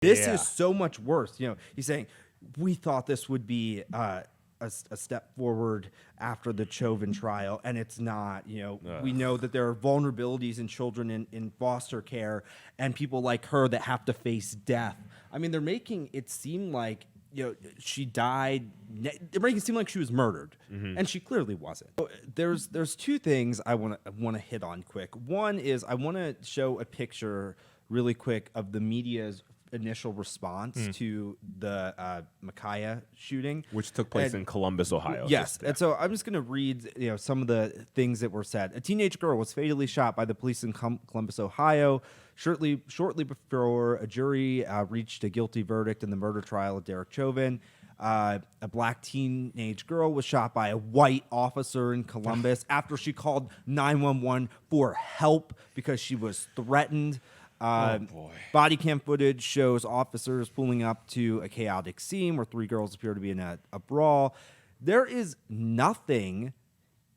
This is so much worse. You know, he's saying, we thought this would be a step forward after the Chauvin trial, and it's not. You know, we know that there are vulnerabilities in children in foster care and people like her that have to face death. I mean, they're making it seem like, you know, she died. They're making it seem like she was murdered, and she clearly wasn't. So there's two things I want to hit on quick. One is I want to show a picture really quick of the media's initial response to the Ma'Khia shooting, which took place in Columbus, Ohio. Yes, and so I'm just going to read, you know, some of the things that were said. A teenage girl was fatally shot by the police in Columbus, Ohio, shortly before a jury reached a guilty verdict in the murder trial of Derek Chauvin. A black teenage girl was shot by a white officer in Columbus after she called 911 for help because she was threatened. Body cam footage shows officers pulling up to a chaotic scene where three girls appear to be in a brawl. There is nothing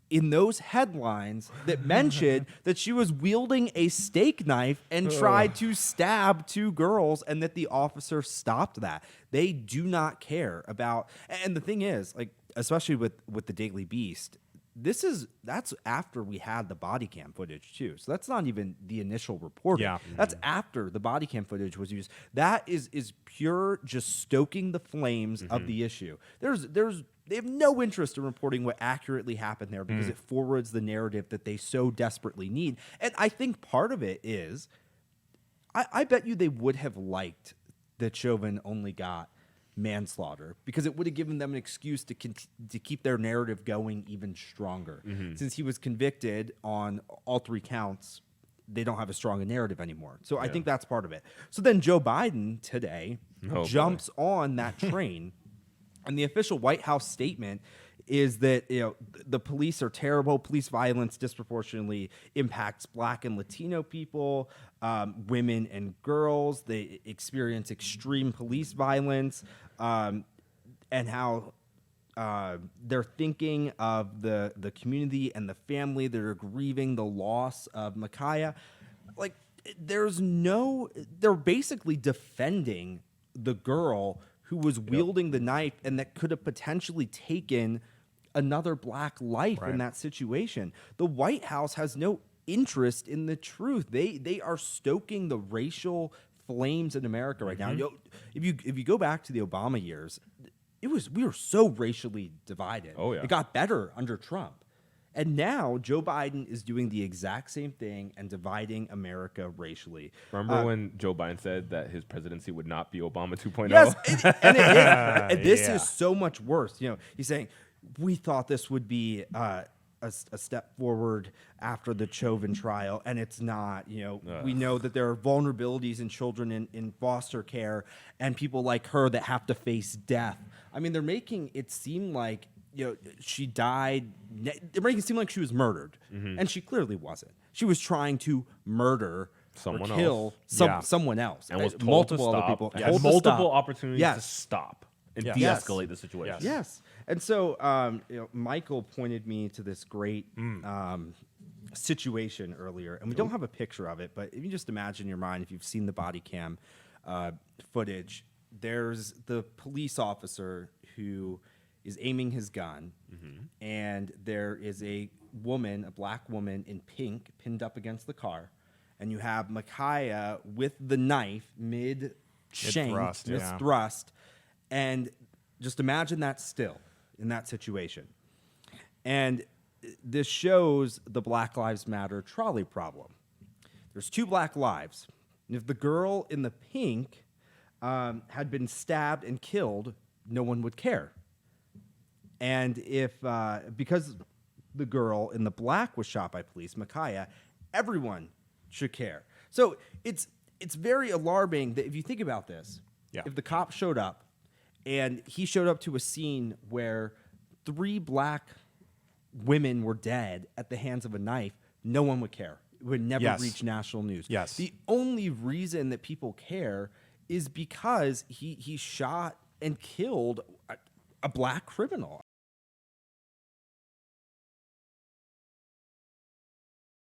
in those headlines that mentioned that she was wielding a steak knife and tried to stab two girls, and that the officer stopped that. They do not care about. And the thing is, like, especially with the Daily Beast, that's after we had the body cam footage too. So that's not even the initial reporting. Yeah. That's after the body cam footage was used. That is pure just stoking the flames of the issue. They have no interest in reporting what accurately happened there because it forwards the narrative that they so desperately need. And I think part of it is, I bet you they would have liked that Chauvin only got manslaughter because it would have given them an excuse to keep their narrative going even stronger. Since he was convicted on all three counts, they don't have as strong a narrative anymore. So I think that's part of it. So then Joe Biden today jumps on that train, and the official White House statement is that, you know, the police are terrible. Police violence disproportionately impacts Black and Latino people, women and girls. They experience extreme police violence, and how they're thinking of the community and the family that are grieving the loss of Ma'Khia. Like, they're basically defending the girl who was wielding the knife and that could have potentially taken another Black life in that situation. The White House has no interest in the truth. They are stoking the racial flames in America right now. You know, if you go back to the Obama years, we were so racially divided. Oh, yeah. It got better under Trump. And now Joe Biden is doing the exact same thing and dividing America racially. Remember when Joe Biden said that his presidency would not be Obama 2.0? Yes, and this is so much worse. You know, he's saying, we thought this would be a step forward after the Chauvin trial, and it's not. You know, we know that there are vulnerabilities in children in foster care and people like her that have to face death. I mean, they're making it seem like, you know, she died. They're making it seem like she was murdered, and she clearly wasn't. She was trying to murder Someone or kill someone else, and was told multiple to stop, other people. and Told to multiple stop. opportunities to stop and de-escalate the situation. Yes. And so, you know, Michael pointed me to this great situation earlier, and we don't have a picture of it, but if you just imagine in your mind, if you've seen the body cam footage, there's the police officer who is aiming his gun, and there is a woman, a Black woman in pink, pinned up against the car, and you have Ma'Khia with the knife mid-thrust, and just imagine that still in that situation. And this shows the Black Lives Matter trolley problem. There's two Black lives. And if the girl in the pink had been stabbed and killed, no one would care. And if, because the girl in the black was shot by police, Ma'Khia, everyone should care. So it's very alarming that if you think about this, if the cop showed up and he showed up to a scene where 3 Black women were dead at the hands of a knife, no one would care. It would never reach national news. The only reason that people care is because he shot and killed a Black criminal.